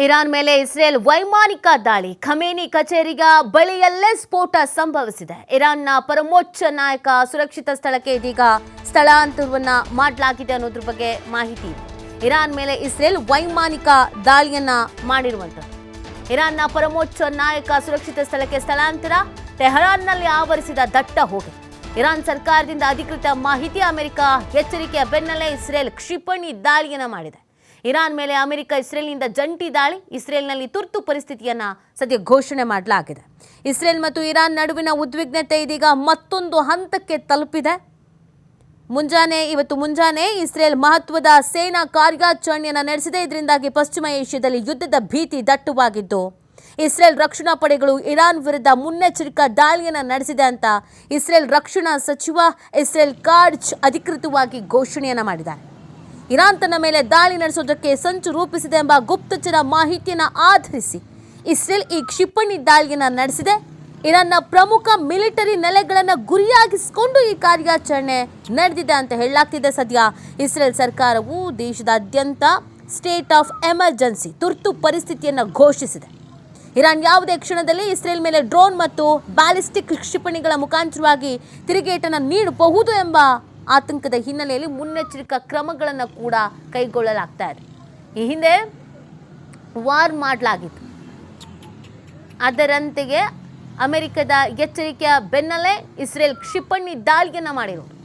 Iran ಮೇಲೆ Israel ವೈಮಾನಿಕ ದಾಳಿ. ಖಮೇನಿ ಕಚೇರಿಗ ಬಳಿಯಲ್ಲೇ ಸ್ಫೋಟ ಸಂಭವಿಸಿದೆ. ಇರಾನ್ನ ಪರಮೋಚ್ಚ ನಾಯಕ ಸುರಕ್ಷಿತ ಸ್ಥಳಕ್ಕೆ ಇದೀಗ ಸ್ಥಳಾಂತರವನ್ನ ಮಾಡಲಾಗಿದೆ ಅನ್ನೋದ್ರ ಬಗ್ಗೆ ಮಾಹಿತಿ ಇದೆ. ಇರಾನ್ ಮೇಲೆ ಇಸ್ರೇಲ್ ವೈಮಾನಿಕ ದಾಳಿಯನ್ನ ಮಾಡಿರುವಂಥದ್ದು. ಇರಾನ್ನ ಪರಮೋಚ್ಚ ನಾಯಕ ಸುರಕ್ಷಿತ ಸ್ಥಳಕ್ಕೆ ಸ್ಥಳಾಂತರ. ಟೆಹರಾನ್ನಲ್ಲಿ ಆವರಿಸಿದ ದಟ್ಟ ಹೊಗೆ. ಇರಾನ್ ಸರ್ಕಾರದಿಂದ ಅಧಿಕೃತ ಮಾಹಿತಿ. ಅಮೆರಿಕ ಎಚ್ಚರಿಕೆಯ ಬೆನ್ನಲ್ಲೇ ಇಸ್ರೇಲ್ ಕ್ಷಿಪಣಿ ದಾಳಿಯನ್ನ ಮಾಡಿದೆ. ಇರಾನ್ ಮೇಲೆ ಅಮೆರಿಕ ಇಸ್ರೇಲ್ನಿಂದ ಜಂಟಿ ದಾಳಿ. ಇಸ್ರೇಲ್ನಲ್ಲಿ ತುರ್ತು ಪರಿಸ್ಥಿತಿಯನ್ನ ಸದ್ಯ ಘೋಷಣೆ ಮಾಡಲಾಗಿದೆ. ಇಸ್ರೇಲ್ ಮತ್ತು ಇರಾನ್ ನಡುವಿನ ಉದ್ವಿಗ್ನತೆ ಇದೀಗ ಮತ್ತೊಂದು ಹಂತಕ್ಕೆ ತಲುಪಿದೆ. ಇವತ್ತು ಮುಂಜಾನೆ ಇಸ್ರೇಲ್ ಮಹತ್ವದ ಸೇನಾ ಕಾರ್ಯಾಚರಣೆಯನ್ನು ನಡೆಸಿದೆ. ಇದರಿಂದಾಗಿ ಪಶ್ಚಿಮ ಏಷ್ಯಾದಲ್ಲಿ ಯುದ್ಧದ ಭೀತಿ ದಟ್ಟವಾಗಿದ್ದು ಇಸ್ರೇಲ್ ರಕ್ಷಣಾ ಪಡೆಗಳು ಇರಾನ್ ವಿರುದ್ಧ ಮುನ್ನೆಚ್ಚರಿಕಾ ದಾಳಿಯನ್ನು ನಡೆಸಿದೆ ಅಂತ ಇಸ್ರೇಲ್ ರಕ್ಷಣಾ ಸಚಿವ ಇಸ್ರೇಲ್ ಕಾಟ್ಜ್ ಅಧಿಕೃತವಾಗಿ ಘೋಷಣೆಯನ್ನು ಮಾಡಿದ್ದಾರೆ. ಇರಾನ್ ತನ್ನ ಮೇಲೆ ದಾಳಿ ನಡೆಸೋದಕ್ಕೆ ಸಂಚು ರೂಪಿಸಿದೆ ಎಂಬ ಗುಪ್ತಚರ ಮಾಹಿತಿಯನ್ನು ಆಧರಿಸಿ ಇಸ್ರೇಲ್ ಈ ಕ್ಷಿಪಣಿ ದಾಳಿಯನ್ನು ನಡೆಸಿದೆ. ಇರಾನ್ನ ಪ್ರಮುಖ ಮಿಲಿಟರಿ ನೆಲೆಗಳನ್ನು ಗುರಿಯಾಗಿಸಿಕೊಂಡು ಈ ಕಾರ್ಯಾಚರಣೆ ನಡೆದಿದೆ ಅಂತ ಹೇಳಲಾಗ್ತಿದೆ. ಸದ್ಯ ಇಸ್ರೇಲ್ ಸರ್ಕಾರವು ದೇಶದಾದ್ಯಂತ ಸ್ಟೇಟ್ ಆಫ್ ಎಮರ್ಜೆನ್ಸಿ ತುರ್ತು ಪರಿಸ್ಥಿತಿಯನ್ನು ಘೋಷಿಸಿದೆ. ಇರಾನ್ ಯಾವುದೇ ಕ್ಷಣದಲ್ಲಿ ಇಸ್ರೇಲ್ ಮೇಲೆ ಡ್ರೋನ್ ಮತ್ತು ಬ್ಯಾಲಿಸ್ಟಿಕ್ ಕ್ಷಿಪಣಿಗಳ ಮುಖಾಂತರವಾಗಿ ತಿರುಗೇಟನ್ನು ನೀಡಬಹುದು ಎಂಬ ಆತಂಕದ ಹಿನ್ನೆಲೆಯಲ್ಲಿ ಮುನ್ನೆಚ್ಚರಿಕಾ ಕ್ರಮಗಳನ್ನು ಕೂಡ ಕೈಗೊಳ್ಳಲಾಗ್ತಾ ಇದೆ. ಈ ಹಿಂದೆ ವಾರ್ ಮಾಡಲಾಗಿತ್ತು. ಅದರಂತೆಯೇ ಅಮೆರಿಕದ ಎಚ್ಚರಿಕೆಯ ಬೆನ್ನಲ್ಲೇ ಇಸ್ರೇಲ್ ಕ್ಷಿಪಣಿ ದಾಳಿಯನ್ನು ಮಾಡಿರೋದು.